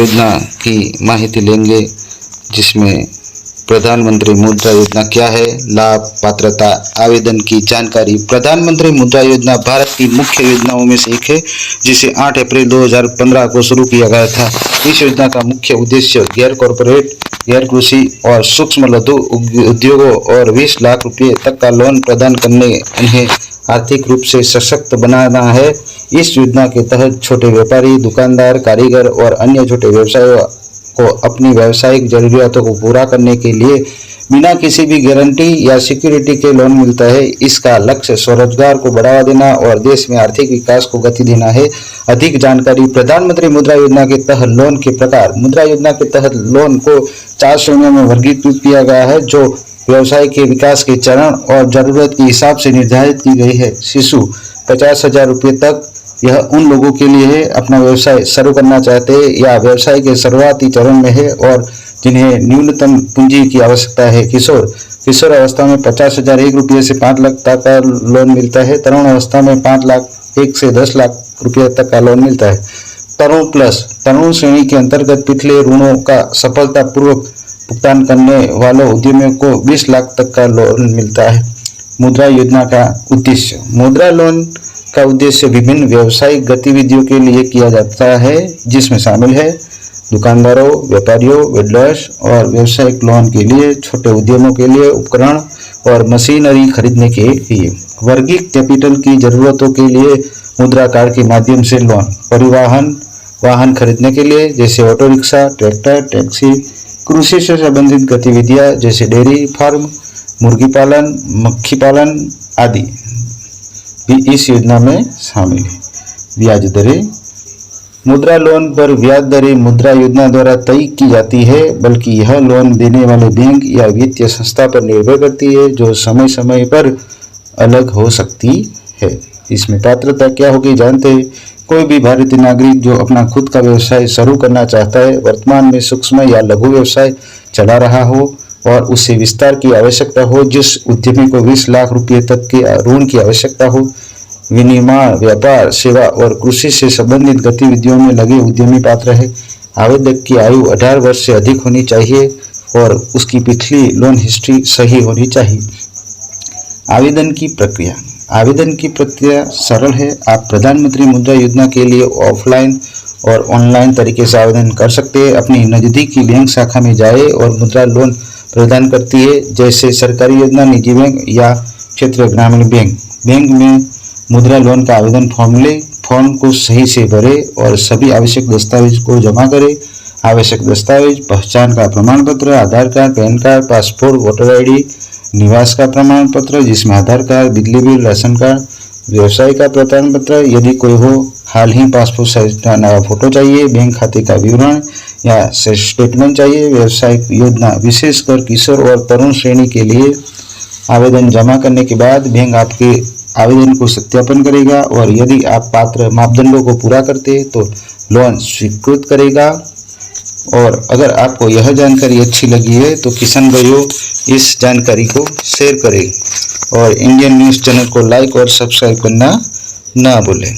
योजना की माहिती लेंगे, जिसमें प्रधानमंत्री मुद्रा योजना क्या है, लाभ, पात्रता, आवेदन की जानकारी। प्रधानमंत्री मुद्रा योजना भारत की मुख्य योजनाओं में से एक है, जिसे 8 अप्रैल 2015 को शुरू किया गया था। इस योजना का मुख्य उद्देश्य गैर कॉरपोरेट, गैर कृषि और सूक्ष्म लघु उद्योगों और 20 लाख रुपए तक का लोन प्रदान करने उन्हें आर्थिक रूप से सशक्त बनाना है। इस योजना के तहत छोटे व्यापारी, दुकानदार, कारीगर और अन्य छोटे व्यवसायियों को अपनी व्यावसायिक जरूरियातों को पूरा करने के लिए बिना किसी भी गारंटी या सिक्योरिटी के लोन मिलता है। इसका लक्ष्य स्वरोजगार को बढ़ावा देना और देश में आर्थिक विकास को गति देना है। अधिक जानकारी। प्रधानमंत्री मुद्रा योजना के तहत लोन के प्रकार। मुद्रा योजना के तहत लोन को 4 श्रेणियों में वर्गीकृत किया गया है, जो व्यवसाय के विकास के चरण और जरूरत के हिसाब से निर्धारित की गई है। शिशु 50,000 रुपये तक, यह उन लोगों के लिए है अपना व्यवसाय शुरू करना चाहते हैं या व्यवसाय के शुरुआती चरण में है और जिन्हें न्यूनतम पूंजी की आवश्यकता है। किशोर अवस्था में 50,001 रुपये से 5 लाख तक का लोन मिलता है। तरुण अवस्था में 5 लाख 1 से 10 लाख रुपये तक का लोन मिलता है। तरुण प्लस, तरुण श्रेणी के अंतर्गत पिछले ऋणों का सफलतापूर्वक भुगतान करने वालों उद्यमियों को 20 लाख तक का लोन मिलता है। मुद्रा योजना का उद्देश्य। मुद्रा लोन का उद्देश्य विभिन्न व्यावसायिक गतिविधियों के लिए किया जाता है, जिसमें शामिल है दुकानदारों, व्यापारियों, वेंडर्स और व्यावसायिक लोन के लिए, छोटे उद्यमों के लिए उपकरण और मशीनरी खरीदने के लिए, वर्गिक कैपिटल की जरूरतों के लिए मुद्रा कार्ड के माध्यम से लोन, परिवहन वाहन खरीदने के लिए जैसे ऑटो रिक्शा, ट्रैक्टर, टैक्सी, कृषि से संबंधित गतिविधियां जैसे डेयरी फार्म, मुर्गी पालन, मक्खी पालन आदि भी इस योजना में शामिल है। ब्याज दरें। मुद्रा लोन पर ब्याज दरें मुद्रा योजना द्वारा तय की जाती है, बल्कि यह लोन देने वाले बैंक या वित्तीय संस्था पर निर्भर करती है, जो समय समय पर अलग हो सकती है। इसमें पात्रता क्या होगी जानते हैं। कोई भी भारतीय नागरिक जो अपना खुद का व्यवसाय शुरू करना चाहता है, वर्तमान में सूक्ष्म या लघु व्यवसाय चला रहा हो और उसे विस्तार की आवश्यकता हो, जिस उद्यमी को 20 लाख रुपये तक के ऋण की आवश्यकता हो, विनिर्माण, व्यापार, सेवा और कृषि से संबंधित गतिविधियों में लगे उद्यमी पात्र है। आवेदक की आयु 18 वर्ष से अधिक होनी चाहिए और उसकी पिछली लोन हिस्ट्री सही होनी चाहिए। आवेदन की प्रक्रिया। आवेदन की प्रक्रिया सरल है। आप प्रधानमंत्री मुद्रा योजना के लिए ऑफलाइन और ऑनलाइन तरीके से आवेदन कर सकते हैं। अपनी नज़दीकी बैंक शाखा में जाए और मुद्रा लोन प्रदान करती है, जैसे सरकारी योजना, निजी बैंक या क्षेत्रीय ग्रामीण बैंक। बैंक में मुद्रा लोन का आवेदन फॉर्म लें, फॉर्म को सही से भरें और सभी आवश्यक दस्तावेज को जमा करें। आवश्यक दस्तावेज: पहचान का प्रमाण पत्र, Aadhaar card, PAN card, passport, voter ID, निवास का प्रमाण पत्र जिसमें आधार कार्ड, बिजली बिल, राशन कार्ड, व्यवसाय का प्रमाण पत्र यदि कोई हो, हाल ही पासपोर्ट साइज का नया फोटो चाहिए, बैंक खाते का विवरण या स्टेटमेंट चाहिए। व्यवसायिक योजना विशेषकर किशोर और तरुण श्रेणी के लिए आवेदन जमा करने के बाद बैंक आपके आवेदन को सत्यापन करेगा और यदि आप पात्र मापदंडों को पूरा करते हैं तो लोन स्वीकृत करेगा। और अगर आपको यह जानकारी अच्छी लगी है तो किसान भाइयों, इस जानकारी को शेयर करें और इंडियन न्यूज़ चैनल को लाइक और सब्सक्राइब करना ना भूलें।